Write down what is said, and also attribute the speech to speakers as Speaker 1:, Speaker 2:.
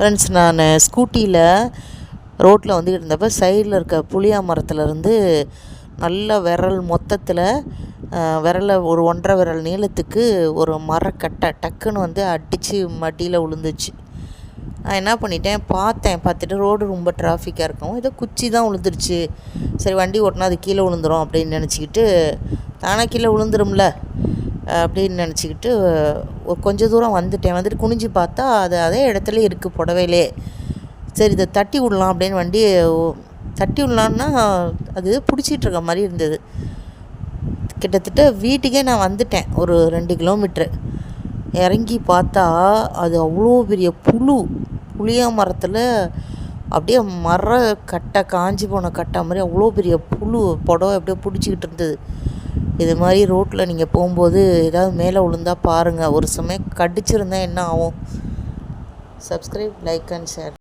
Speaker 1: Friends, நான் ஸ்கூட்டியில் ரோட்டில் வந்துக்கிட்டு இருந்தப்போ சைடில் இருக்க புளியா மரத்துலேருந்து நல்ல விரல் மொத்தத்தில் விரலை ஒரு 1.5 விரல் நீளத்துக்கு ஒரு மரக்கட்டை டக்குன்னு வந்து அடித்து மடியில் விழுந்துச்சு. நான் என்ன பண்ணிட்டேன், பார்த்துட்டு ரோடு ரொம்ப டிராஃபிக்காக இருக்கும், ஏதோ குச்சி தான் விழுந்துருச்சு, சரி வண்டி ஓட்டினா அது கீழே விழுந்துடும் அப்படின்னு நினச்சிக்கிட்டு, தானே கீழே விழுந்துரும்ல அப்படின்னு நினச்சிக்கிட்டு கொஞ்சம் தூரம் வந்துட்டு குனிஞ்சு பார்த்தா அது அதே இடத்துல இருக்குது புடவையிலே. சரி இதை தட்டி விடலாம் அப்படின்னு வண்டியை தட்டி விடலான்னா அது பிடிச்சிட்டு இருக்க மாதிரி இருந்தது. கிட்டத்தட்ட வீட்டுக்கே நான் வந்துட்டேன், ஒரு 2 கிலோமீட்ரு. இறங்கி பார்த்தா அது அவ்வளோ பெரிய புளியா மரத்தில் அப்படியே கட்டை காஞ்சி போன கட்டை மாதிரி அவ்வளோ பெரிய புடவை அப்படியே பிடிச்சிக்கிட்டு இருந்தது. இது மாதிரி ரோட்டில் நீங்கள் போகும்போது ஏதாவது மேலே விழுந்தா பாருங்கள், ஒரு சமயம் கடிச்சிருந்தா என்ன ஆகும். Subscribe, like and share.